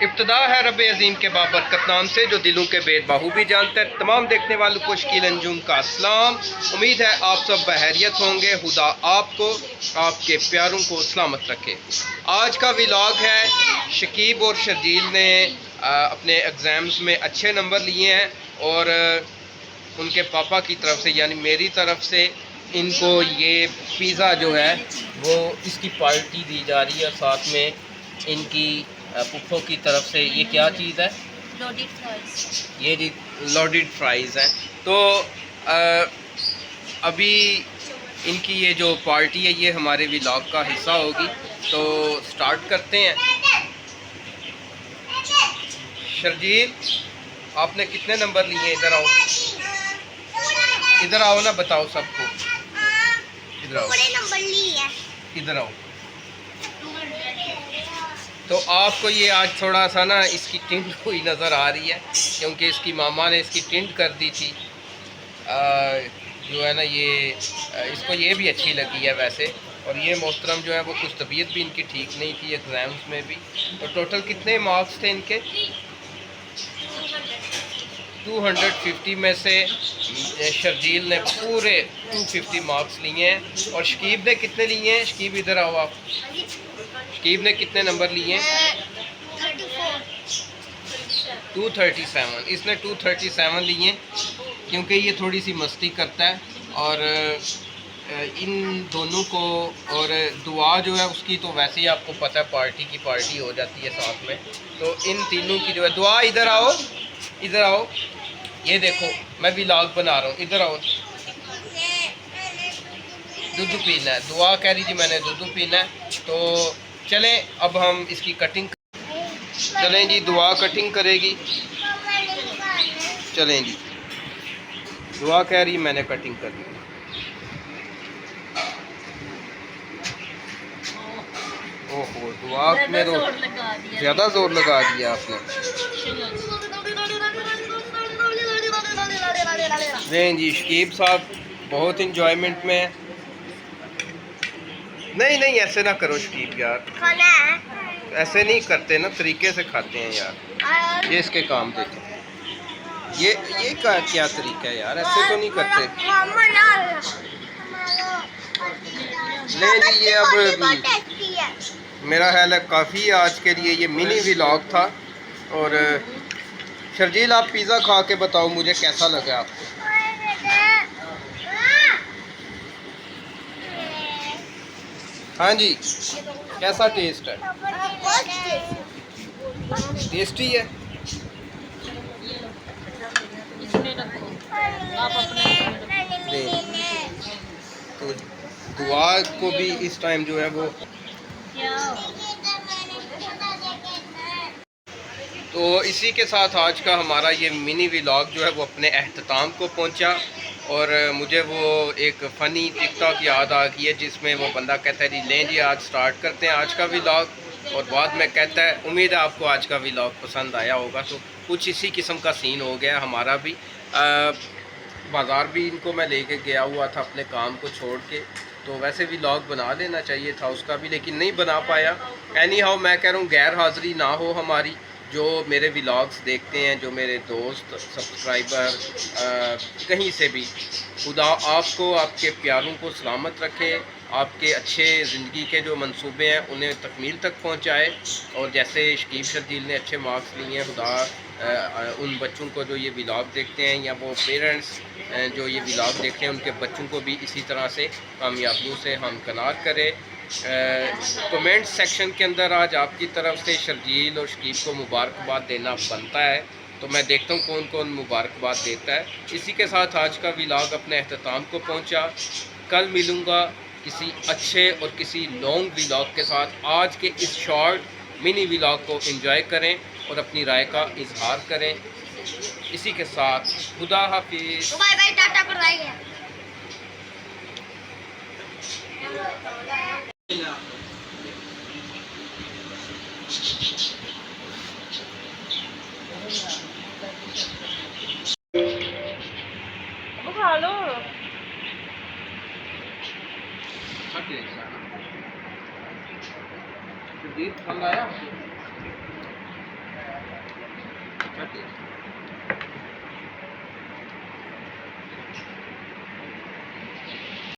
इब्तदा है रब अज़ीम के बाबरकत नाम से जो दिलों के बेद बाहू भी जानता है। तमाम देखने वालों को शकील अंजुम का अस्सलाम। उम्मीद है आप सब बहरियत होंगे। खुदा आपको आपके प्यारों को सलामत रखे। आज का व्लॉग है, शकीब और शर्जील ने अपने एग्ज़ाम्स में अच्छे नंबर लिए हैं और उनके पापा की तरफ से यानी मेरी तरफ से इनको ये पिज़्ज़ा जो है वो इसकी पार्टी दी जा रही है। साथ में इनकी पुप्पो की तरफ से ये क्या चीज़ है, लोडेड फ्राइज। ये जी लोडेड फ्राइज़ हैं। तो अभी इनकी ये जो पार्टी है ये हमारे व्लॉग का हिस्सा होगी, तो स्टार्ट करते हैं। शर्जील, आपने कितने नंबर लिए? इधर आओ, इधर आओ ना, बताओ सबको। इधर आओ, नंबर लिए। इधर आओ। तो आपको ये आज थोड़ा सा ना इसकी टिंट हुई नज़र आ रही है क्योंकि इसकी मामा ने इसकी टिंट कर दी थी। जो है ना ये इसको ये भी अच्छी लगी है वैसे। और ये मोहतरम जो है वो कुछ तबीयत भी इनकी ठीक नहीं थी एग्ज़ाम्स में भी। तो टोटल कितने मार्क्स थे इनके? 250 में से शर्जील ने पूरे 250 मार्क्स लिए हैं। और शकीब ने कितने लिए हैं? शकीब इधर आओ आप। शकीब ने कितने नंबर लिए हैं? 237। इसने 237 लिए क्योंकि ये थोड़ी सी मस्ती करता है। और इन दोनों को और दुआ जो है उसकी तो वैसे ही आपको पता है पार्टी की पार्टी हो जाती है साथ में। तो इन तीनों की जो है दुआ, इधर आओ, इधर आओ, ये देखो मैं व्लॉग बना रहा हूँ, इधर आओ। दूध पीना है, दुआ कह रही थी मैंने दूध पीना है। तो चलें अब हम इसकी कटिंग, चलें जी, दुआ कटिंग करेगी। चलें जी, दुआ कह रही मैंने कटिंग कर दी। ओहो, दुआ में तो ज़्यादा ज़ोर लगा दिया आपने। नहीं जी, शकीब साहब बहुत इंजॉयमेंट में है। नहीं नहीं, ऐसे ना करो शकीब यार, खाना है। ऐसे नहीं करते ना, तरीके से खाते हैं यार। ये इसके काम देखो, ये क्या तरीका है यार, ऐसे तो नहीं करते। नहीं जी, ये अब मेरा ख्याल है काफ़ी आज के लिए ये मिनी व्लॉग था। और शर्जील, आप पिज़्ज़ा खा के बताओ मुझे कैसा लगा आपको। हाँ जी, कैसा टेस्ट है? टेस्टी है। तो दुआ को भी इस टाइम जो है वो, तो इसी के साथ आज का हमारा ये मिनी व्लॉग जो है वो अपने अख्ताम को पहुंचा। और मुझे वो एक फ़नी टिकटॉक याद आ गई है जिसमें वो बंदा कहता है जी लें जी आज स्टार्ट करते हैं आज का व्लॉग। और बाद में कहता है उम्मीद है आपको आज का व्लॉग पसंद आया होगा। तो कुछ इसी किस्म का सीन हो गया हमारा भी। बाज़ार भी इनको मैं लेके गया हुआ था अपने काम को छोड़ के, तो वैसे व्लॉग बना लेना चाहिए था उसका भी, लेकिन नहीं बना पाया। एनी हाउ मैं कह रहा हूँ गैर हाज़िरी ना हो हमारी। जो मेरे व्लॉग्स देखते हैं, जो मेरे दोस्त सब्सक्राइबर कहीं से भी, खुदा आपको आपके प्यारों को सलामत रखे, आपके अच्छे ज़िंदगी के जो मंसूबे हैं उन्हें तकमील तक पहुंचाए। और जैसे शकीब शर्जील ने अच्छे मार्क्स लिए हैं, खुदा उन बच्चों को जो ये व्लॉग देखते हैं या वो पेरेंट्स जो ये व्लॉग देखते हैं उनके बच्चों को भी इसी तरह से कामयाबियों से हमकिनार करे। कमेंट सेक्शन के अंदर आज आपकी तरफ से शर्जील और शकीब को मुबारकबाद देना बनता है, तो मैं देखता हूँ कौन कौन मुबारकबाद देता है। इसी के साथ आज का व्लॉग अपने अख्ताम को पहुँचा। कल मिलूँगा किसी अच्छे और किसी लॉन्ग व्लॉग के साथ। आज के इस शॉर्ट मिनी व्लॉग को एंजॉय करें और अपनी राय का इजहार करें। इसी के साथ खुदा हाफिज़, बाय बाय, टाटा कर रहा है। अब खा लो। शर्जील पसंद आया? के लिए।